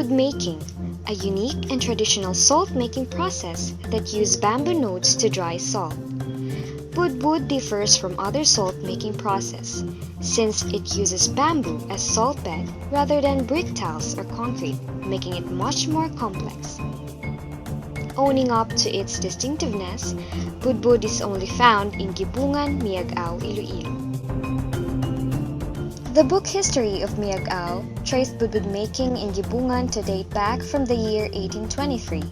Budbud making, a unique and traditional salt-making process that uses bamboo nodes to dry salt. Budbud differs from other salt-making process since it uses bamboo as salt bed rather than brick tiles or concrete, making it much more complex. Owning up to its distinctiveness, Budbud is only found in Gibungan, Miagao, Iloilo. The book history of Miagao traced Budbud making in Gibungan to date back from the year 1823.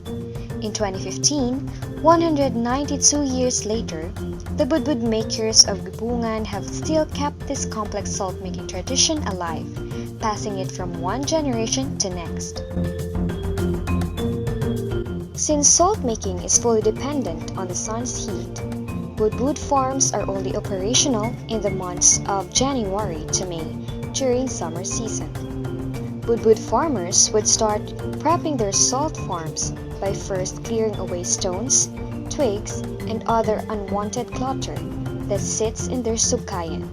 In 2015, 192 years later, the Budbud makers of Gibungan have still kept this complex salt-making tradition alive, passing it from one generation to next. Since salt-making is fully dependent on the sun's heat, Budbud farms are only operational in the months of January to May during summer season. Budbud farmers would start prepping their salt farms by first clearing away stones, twigs, and other unwanted clutter that sits in their sugkayan.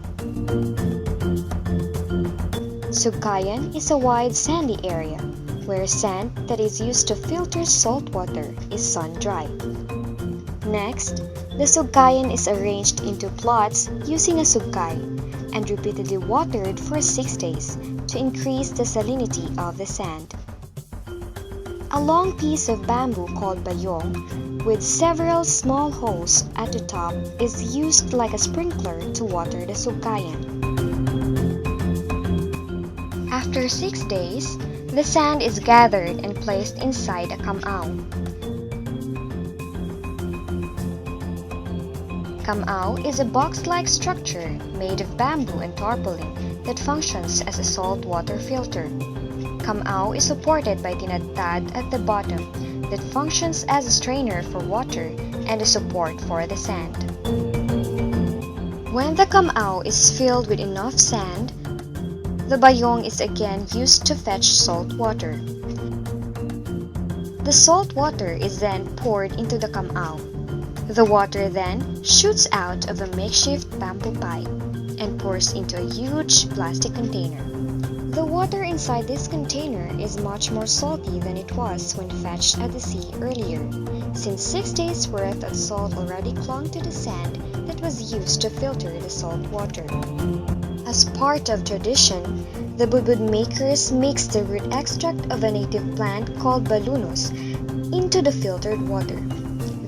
Sugkayan is a wide sandy area where sand that is used to filter salt water is sun-dried. Next, the sugkayan is arranged into plots using a sugkay and repeatedly watered for 6 days to increase the salinity of the sand. A long piece of bamboo called bayong with several small holes at the top is used like a sprinkler to water the sugkayan. After 6 days, the sand is gathered and placed inside a kamao. Kamao is a box-like structure made of bamboo and tarpaulin that functions as a salt water filter. Kamao is supported by tinadtad at the bottom that functions as a strainer for water and a support for the sand. When the kamao is filled with enough sand, the bayong is again used to fetch salt water. The salt water is then poured into the kamao. The water then shoots out of a makeshift bamboo pipe and pours into a huge plastic container. The water inside this container is much more salty than it was when fetched at the sea earlier, since 6 days' worth of salt already clung to the sand that was used to filter the salt water. As part of tradition, the Budbud makers mix the root extract of a native plant called balunos into the filtered water.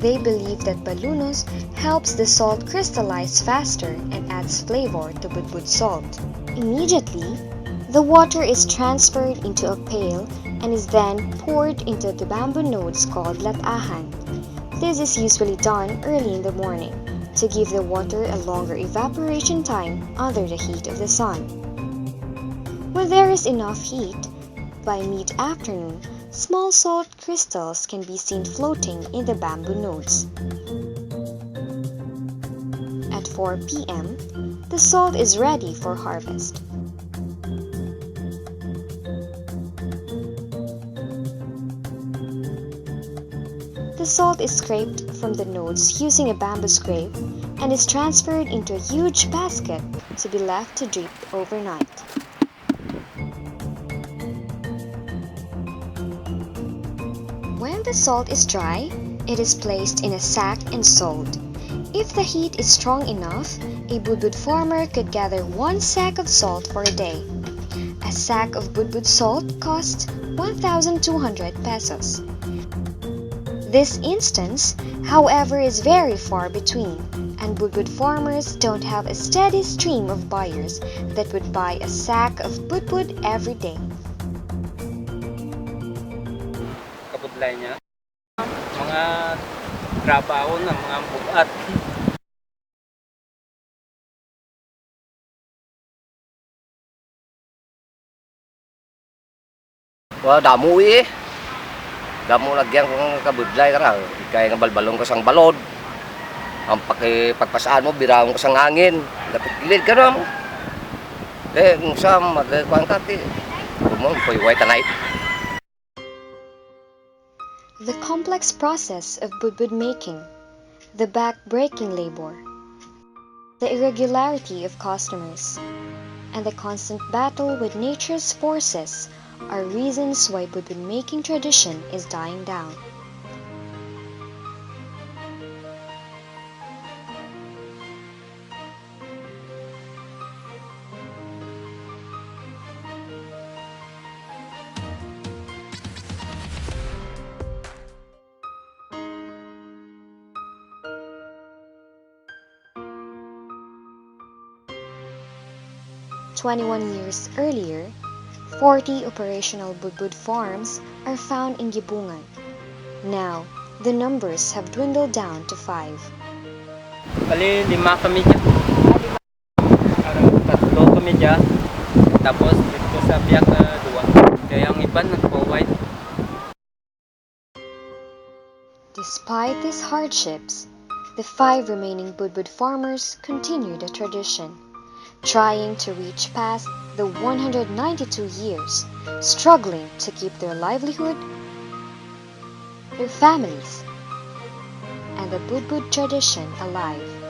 They believe that balunos helps the salt crystallize faster and adds flavor to Budbud salt. Immediately, the water is transferred into a pail and is then poured into the bamboo nodes called latahan. This is usually done early in the morning to give the water a longer evaporation time under the heat of the sun. When there is enough heat, by mid-afternoon, small salt crystals can be seen floating in the bamboo nodes. At 4 p.m., the salt is ready for harvest. The salt is scraped from the nodes using a bamboo scrape and is transferred into a huge basket to be left to drip overnight. When the salt is dry, it is placed in a sack and sold. If the heat is strong enough, a Budbud farmer could gather 1 sack of salt for a day. A sack of Budbud salt costs 1,200 pesos. This instance, however, is very far between, and Budbud farmers don't have a steady stream of buyers that would buy a sack of Budbud every day. Kabudlay niya, mga trabaho ng mga bugat. Wah, damo eh. Damo lagyan ko ng kabudlay kara. Kaya nga balbalong ko sang balod. Ang pagpasaan mo, biraon ko sang hangin. Dapat gilid ka na mo. Kung sa magkuhan ka, kumong puyuway tanay. The complex process of Budbud making, the back-breaking labor, the irregularity of customers, and the constant battle with nature's forces are reasons why Budbud making tradition is dying down. "21 years earlier, 40 operational Budbud farms are found in Gibungan. Now, the numbers have dwindled down to 5. Bali, 5 kami dyan. Parang 3 kami dyan. Tapos dito sa biyak 2. Kaya ang iba nagpo-white. Despite these hardships, the 5 remaining Budbud farmers continue the tradition, trying to reach past the 192 years, struggling to keep their livelihood, their families, and the Budbud tradition alive.